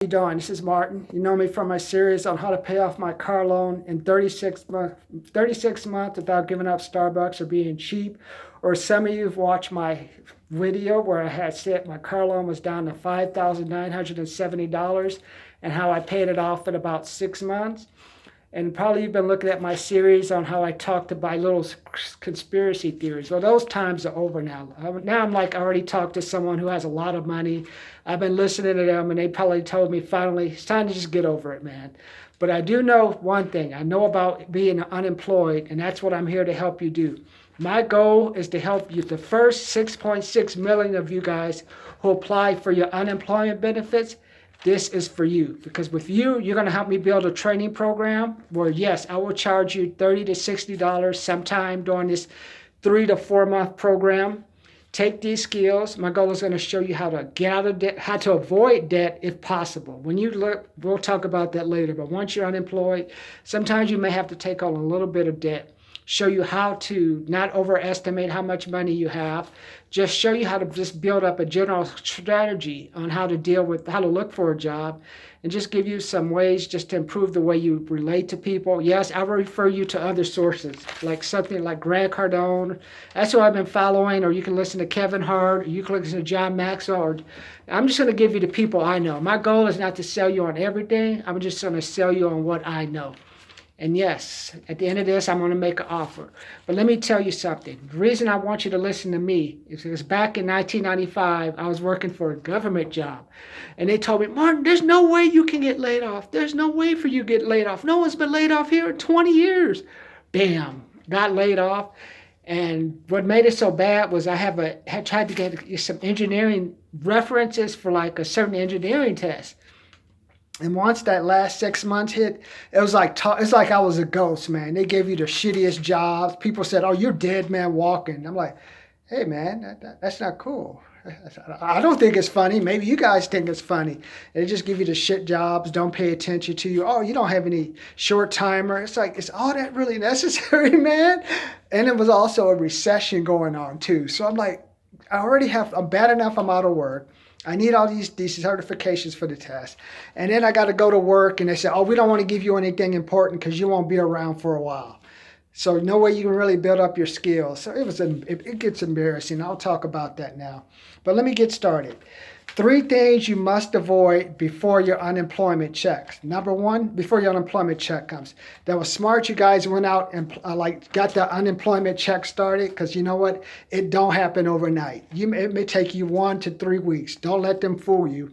How you doing? This is Martin. You know me from my series on how to pay off my car loan in 36 months without giving up Starbucks or being cheap. Or some of you have watched my video where I had said my car loan was down to $5,970 and how I paid it off in about 6 months. And probably you've been looking at my series on how I talked about little conspiracy theories. Well, those times are over now. Now I'm like I already talked to someone who has a lot of money. I've been listening to them, and they probably told me finally it's time to just get over it, man. But I do know one thing. I know about being unemployed, and that's what I'm here to help you do. My goal is to help you, the first 6.6 million of you guys who apply for your unemployment benefits. This is for you, because with you, you're going to help me build a training program where, yes, I will charge you $30 to $60 sometime during this 3 to 4 month program. Take these skills. My goal is going to show you how to get out of debt, how to avoid debt if possible. When you look, we'll talk about that later, but once you're unemployed, sometimes you may have to take on a little bit of debt. Show you how to not overestimate how much money you have. Just show you how to just build up a general strategy on how to deal with, how to look for a job, and just give you some ways just to improve the way you relate to people. Yes, I will refer you to other sources, like something like Grant Cardone. That's who I've been following, or you can listen to Kevin Hart, or you can listen to John Maxwell, or I'm just going to give you the people I know. My goal is not to sell you on everything. I'm just going to sell you on what I know. And yes, at the end of this, I'm going to make an offer. But let me tell you something. The reason I want you to listen to me is because back in 1995, I was working for a government job. And they told me, Martin, there's no way you can get laid off. There's no way for you to get laid off. No one's been laid off here in 20 years. Bam, got laid off. And what made it so bad was I had tried to get some engineering references for like a certain engineering test. And once that last 6 months hit, it's like I was a ghost, man. They gave you the shittiest jobs. People said, "Oh, you're dead man walking." I'm like, "Hey, man, that's not cool. I don't think it's funny. Maybe you guys think it's funny." They just give you the shit jobs. Don't pay attention to you. Oh, you don't have any short timer. It's like, is all that really necessary, man? And it was also a recession going on too. So I'm like, I'm bad enough. I'm out of work. I need all these certifications for the test. And then I got to go to work, and they say, oh, we don't want to give you anything important because you won't be around for a while. So no way you can really build up your skills. So it gets embarrassing. I'll talk about that now. But let me get started. 3 things you must avoid before your unemployment checks. Number 1, before your unemployment check comes. That was smart. You guys went out and got the unemployment check started, because you know what? It don't happen overnight. It may take you 1 to 3 weeks. Don't let them fool you.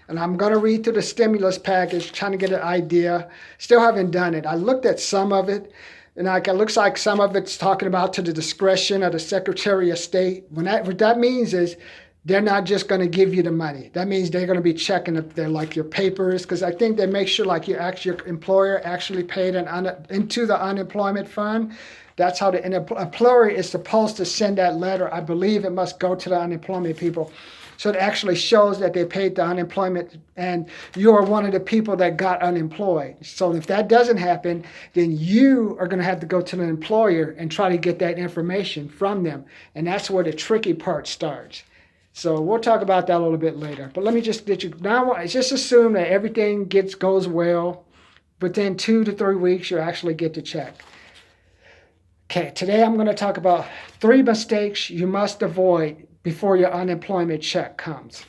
And I'm going to read through the stimulus package, trying to get an idea. Still haven't done it. I looked at some of it, and it looks like some of it's talking about to the discretion of the Secretary of State. What that means is they're not just going to give you the money. That means they're going to be checking your papers, because I think they make sure your employer actually paid into the unemployment fund. That's how the employer is supposed to send that letter. I believe it must go to the unemployment people. So it actually shows that they paid the unemployment and you are one of the people that got unemployed. So if that doesn't happen, then you are going to have to go to the employer and try to get that information from them. And that's where the tricky part starts. So we'll talk about that a little bit later. But let me just get you now. Just assume that everything goes well. Within 2 to 3 weeks, you actually get the check. Okay, today I'm going to talk about 3 mistakes you must avoid before your unemployment check comes.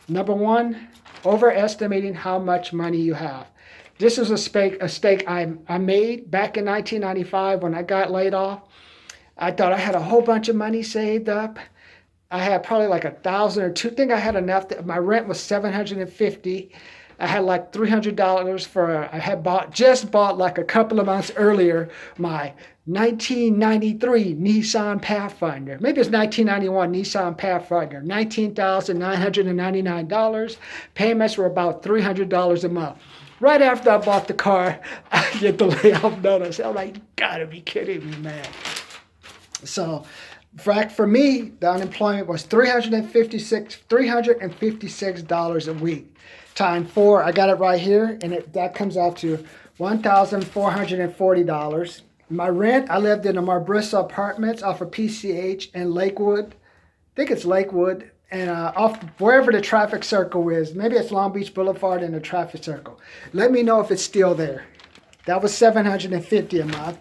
Number 1, overestimating how much money you have. This is a mistake I made back in 1995 when I got laid off. I thought I had a whole bunch of money saved up. I had probably like $1,000 or $2,000. I think I had enough. My rent was $750. I had like $300 I had bought like a couple of months earlier my 1993 Nissan Pathfinder. Maybe it's 1991 Nissan Pathfinder. $19,999. Payments were about $300 a month. Right after I bought the car, I get the layoff notice. I'm like, you gotta be kidding me, man. So for me, the unemployment was $356 a week. Times 4, I got it right here, and that comes out to $1,440. My rent, I lived in the Marbrissa Apartments off of PCH in Lakewood. I think it's Lakewood. and off wherever the traffic circle is, maybe it's Long Beach Boulevard in the traffic circle. Let me know if it's still there. That was $750 a month.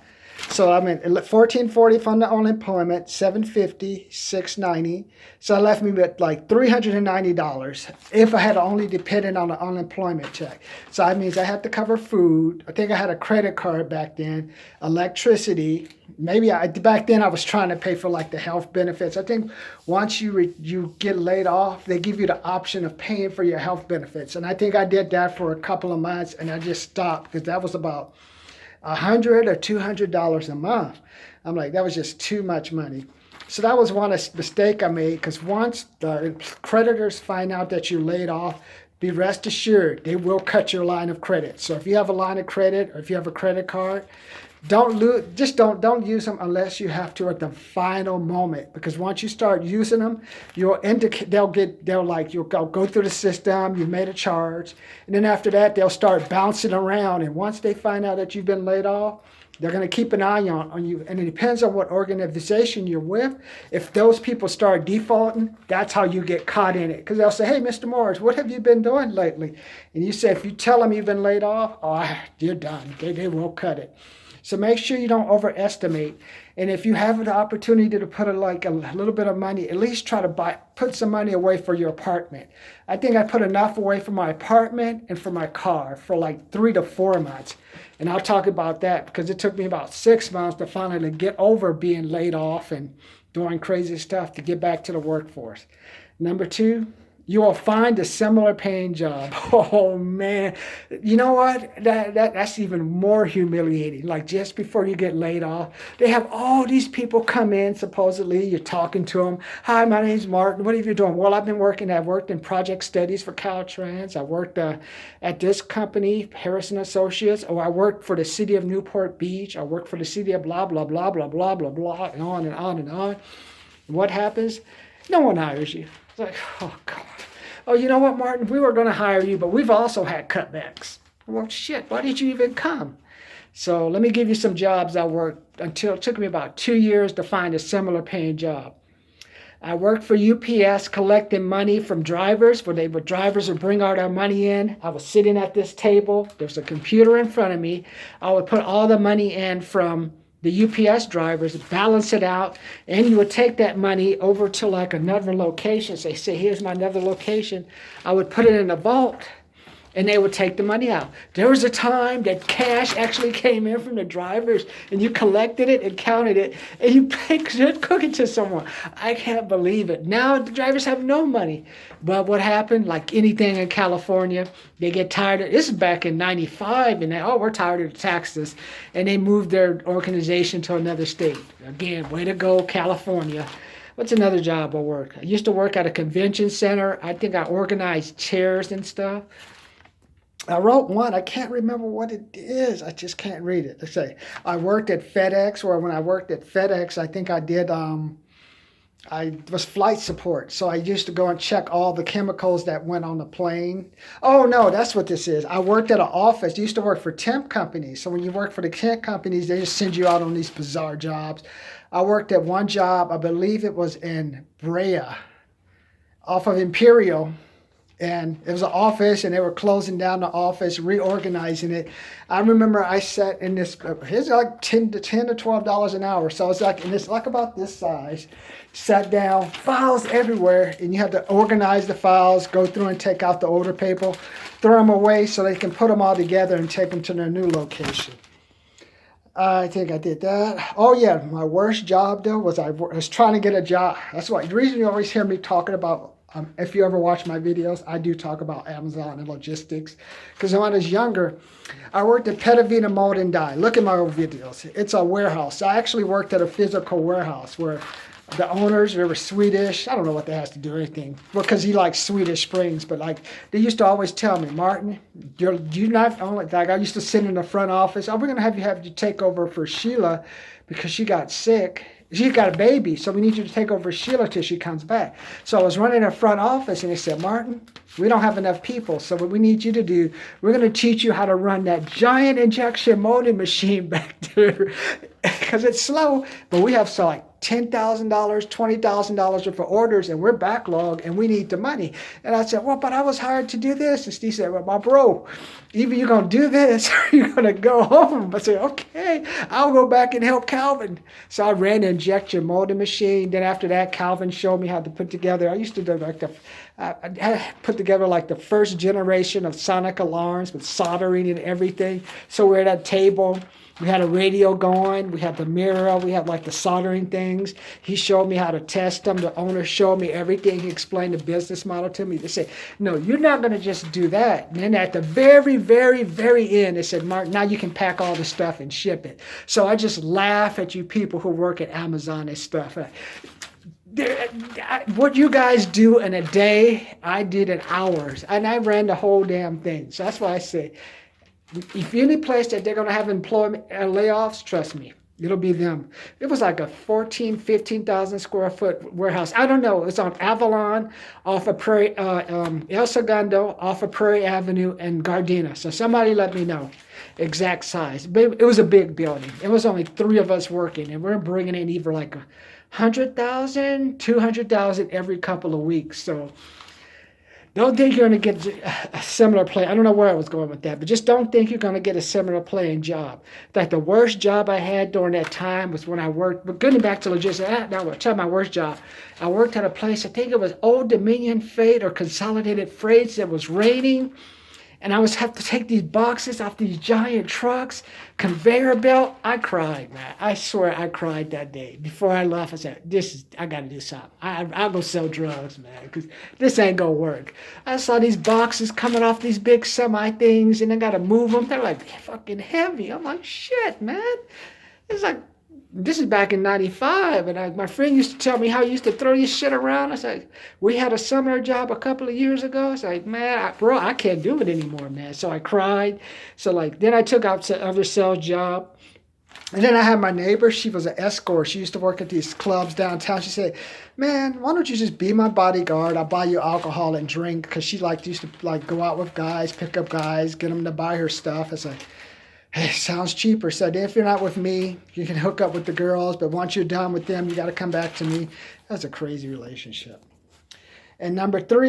So I mean, $1,440 from the unemployment, $750, $690. So it left me with like $390 if I had only depended on the unemployment check. So that means I had to cover food. I think I had a credit card back then, electricity. Back then I was trying to pay for like the health benefits. I think once you get laid off, they give you the option of paying for your health benefits. And I think I did that for a couple of months, and I just stopped because that was about $100 or $200 a month. I'm like, that was just too much money. So that was one mistake I made, because once the creditors find out that you're laid off, be rest assured they will cut your line of credit. So if you have a line of credit or if you have a credit card, don't use them unless you have to at the final moment, because once you start using them, you'll go through the system, you've made a charge, and then after that they'll start bouncing around, and once they find out that you've been laid off, they're going to keep an eye on you, and it depends on what organization you're with. If those people start defaulting, that's how you get caught in it, because they'll say, hey, Mr. Morris, what have you been doing lately? And you say, if you tell them you've been laid off, you're done. They will cut it. So make sure you don't overestimate. And if you have the opportunity to put a little bit of money, at least try to put some money away for your apartment. I think I put enough away for my apartment and for my car for like 3 to 4 months. And I'll talk about that because it took me about 6 months to finally get over being laid off and doing crazy stuff to get back to the workforce. Number 2, you will find a similar paying job. Oh man, you know what? That's even more humiliating. Like just before you get laid off, they have all these people come in. Supposedly, you're talking to them. Hi, my name's Martin. What have you doing? Well, I've worked in project studies for Caltrans. I worked at this company, Harrison Associates. Or I worked for the city of Newport Beach. I worked for the city of blah blah blah blah blah blah blah, and on and on and on. And what happens? No one hires you. It's like, oh, God. Oh, you know what, Martin? We were going to hire you, but we've also had cutbacks. Well, shit, why did you even come? So let me give you some jobs I worked until it took me about 2 years to find a similar paying job. I worked for UPS collecting money from drivers, drivers would bring all their money in. I was sitting at this table. There's a computer in front of me. I would put all the money in from the UPS drivers, balance it out, and you would take that money over to like another location. So they say, here's my another location. I would put it in a vault, and they would take the money out. There was a time that cash actually came in from the drivers, and you collected it and counted it, and you cook it to someone. I can't believe it. Now the drivers have no money. But what happened, like anything in California, they get tired of, this is back in 95, and we're tired of the taxes, and they moved their organization to another state. Again, way to go, California. What's another job I worked? I used to work at a convention center. I think I organized chairs and stuff. I wrote one. I can't remember what it is. I just can't read it. Let's say I worked at FedEx, or when I worked at FedEx, I think I did, I was flight support. So I used to go and check all the chemicals that went on the plane. Oh, no, that's what this is. I worked at an office. I used to work for temp companies. So when you work for the temp companies, they just send you out on these bizarre jobs. I worked at one job, I believe it was in Brea, off of Imperial. And it was an office, and they were closing down the office, reorganizing it. I remember I sat in this, it's like $10 to $12 an hour. So it's like, and it's like about this size. Sat down, files everywhere, and you have to organize the files, go through and take out the older paper, throw them away so they can put them all together and take them to their new location. I think I did that. Oh yeah, my worst job though was I was trying to get a job. That's why the reason you always hear me talking about, if you ever watch my videos, I do talk about Amazon and logistics. Because when I was younger, I worked at Petavina Mold and Dye. Look at my old videos. It's a warehouse. I actually worked at a physical warehouse where the owners, they were Swedish. I don't know what that has to do with anything. Because he likes Swedish Springs. But like, they used to always tell me, Martin, you're not only, like I used to sit in the front office. Oh, we're going to have you take over for Sheila because she got sick. She's got a baby, so we need you to take over Sheila till she comes back. So I was running a front office, and they said, Martin, we don't have enough people, so what we need you to do, we're going to teach you how to run that giant injection molding machine back there. because it's slow, but we have so like $10,000, $20,000 worth of orders, and we're backlog, and we need the money. And I said, well, but I was hired to do this. And Steve said, well, my bro, either you're going to do this or you're going to go home. I said, okay, I'll go back and help Calvin. So I ran the injection molding machine. Then after that, Calvin showed me how to put together. I used to do like I put together like the first generation of sonic alarms with soldering and everything. So we're at a table. We had a radio going. We had the mirror. We had like the soldering things. He showed me how to test them. The owner showed me everything. He explained the business model to me. They said, no, you're not going to just do that. And then at the very, very, very end, they said, Mark, now you can pack all the stuff and ship it. So I just laugh at you people who work at Amazon and stuff. What you guys do in a day, I did in hours. And I ran the whole damn thing. So that's why I say, if any place that they're going to have employment layoffs, trust me, it'll be them. It was like a 15,000 square foot warehouse. I don't know. It's on Avalon, off of Prairie, El Segundo, off of Prairie Avenue and Gardena. So somebody let me know exact size. But it was a big building. It was only 3 of us working, and we're bringing in either like 100,000, 200,000 every couple of weeks. So don't think you're going to get a similar play. I don't know where I was going with that, but just don't think you're going to get a similar playing job. Like the worst job I had during that time was when I worked, but getting back to logistics, now I'll tell my worst job. I worked at a place, I think it was Old Dominion Freight or Consolidated Freights. It was raining, and I was have to take these boxes off these giant trucks, conveyor belt. I cried, man. I swear I cried that day. Before I left, I said, I got to do something. I'll go sell drugs, man, because this ain't going to work. I saw these boxes coming off these big semi things, and I got to move them. They're like fucking heavy. I'm like, shit, man. It's like, this is back in 95, and my friend used to tell me how he used to throw this shit around. I said, we had a summer job a couple of years ago. I was like, man, bro, I can't do it anymore, man. So I cried. So like, then I took out other sales job. And then I had my neighbor. She was an escort. She used to work at these clubs downtown. She said, man, why don't you just be my bodyguard? I'll buy you alcohol and drink. Because she used to go out with guys, pick up guys, get them to buy her stuff. It's like, hey, sounds cheaper. So if you're not with me, you can hook up with the girls, but once you're done with them, you got to come back to me. That's a crazy relationship. And number three,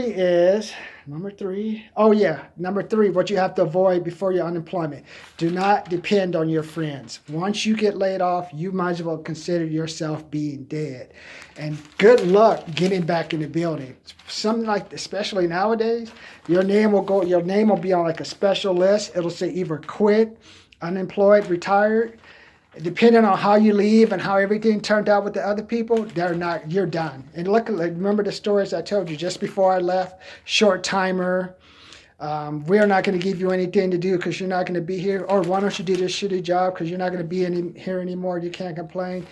what you have to avoid before your unemployment. Do not depend on your friends. Once you get laid off, you might as well consider yourself being dead. And good luck getting back in the building. Something like, especially nowadays, your name will be on like a special list. It'll say either quit, unemployed, retired. Depending on how you leave and how everything turned out with the other people, you're done. And luckily, remember the stories I told you just before I left, short timer, we're not going to give you anything to do because you're not going to be here, or why don't you do this shitty job because you're not going to be here anymore, you can't complain.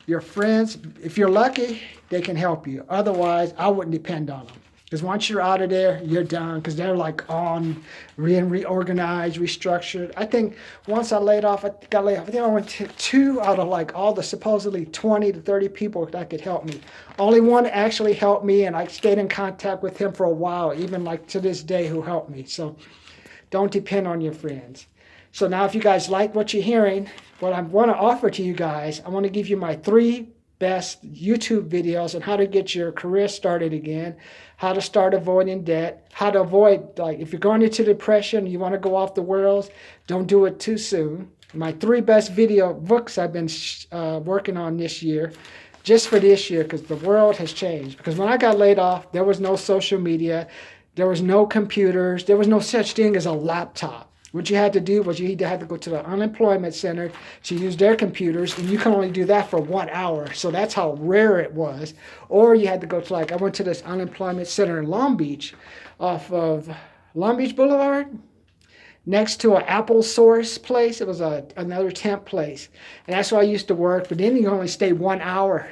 Your friends, if you're lucky, they can help you. Otherwise, I wouldn't depend on them. Because once you're out of there, you're done. Because they're like on reorganized, restructured. I think once I got laid off, I think I went to 2 out of like all the supposedly 20 to 30 people that could help me. Only one actually helped me, and I stayed in contact with him for a while, even like to this day, who helped me. So don't depend on your friends. So now if you guys like what you're hearing, what I want to offer to you guys, I want to give you my 3 best YouTube videos on how to get your career started again, how to start avoiding debt, how to avoid, like if you're going into depression, you want to go off the rails, don't do it too soon. My 3 best video books I've been working on this year, just for this year, because the world has changed. Because when I got laid off, there was no social media, there was no computers, there was no such thing as a laptop. What you had to do was you either had to go to the unemployment center to use their computers, and you can only do that for 1 hour. So that's how rare it was. Or you had to go to I went to this unemployment center in Long Beach, off of Long Beach Boulevard, next to an Apple Source place. It was another temp place. And that's where I used to work. But then you only stay 1 hour.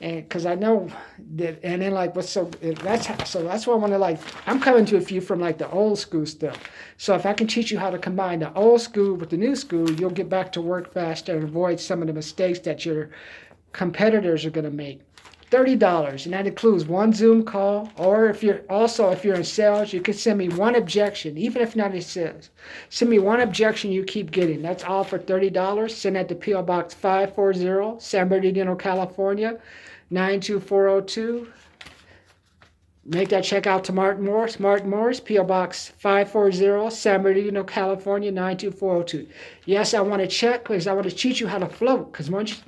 And because I know that, and then that's why I want to I'm coming to a few from the old school stuff. So if I can teach you how to combine the old school with the new school, you'll get back to work faster and avoid some of the mistakes that your competitors are going to make. $30, and that includes one Zoom call. Or if you're in sales, you can send me one objection, even if not in sales. Send me one objection you keep getting. That's all for $30. Send that to P.O. Box 540, San Bernardino, California, 92402. Make that check out to Martin Morris. Martin Morris, P.O. Box 540, San Bernardino, California, 92402. Yes, I want to check because I want to teach you how to float. Because once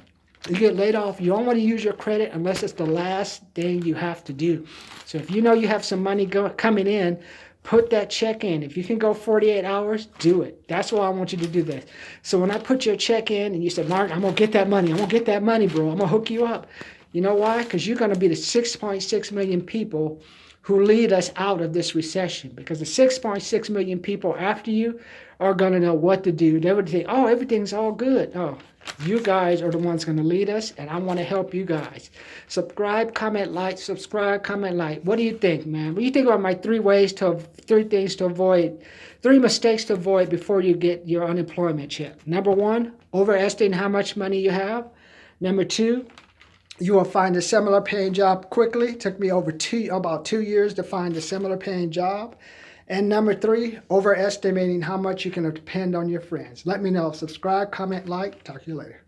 you get laid off, you don't want to use your credit unless it's the last thing you have to do. So if you know you have some money coming in, put that check in. If you can go 48 hours, do it. That's why I want you to do this. So when I put your check in and you said, Martin, I'm going to get that money. I'm going to get that money, bro. I'm going to hook you up. You know why? Because you're going to be the 6.6 million people who lead us out of this recession. Because the 6.6 million people after you are going to know what to do. They would think, oh, everything's all good. Oh, you guys are the ones going to lead us, and I want to help you guys. Subscribe, comment, like. Subscribe, comment, like. What do you think, man? What do you think about my three mistakes to avoid before you get your unemployment check? Number one, overestimating how much money you have. Number two, you will find a similar paying job quickly. It took me about 2 years to find a similar paying job. And number three, overestimating how much you can depend on your friends. Let me know. Subscribe, comment, like. Talk to you later.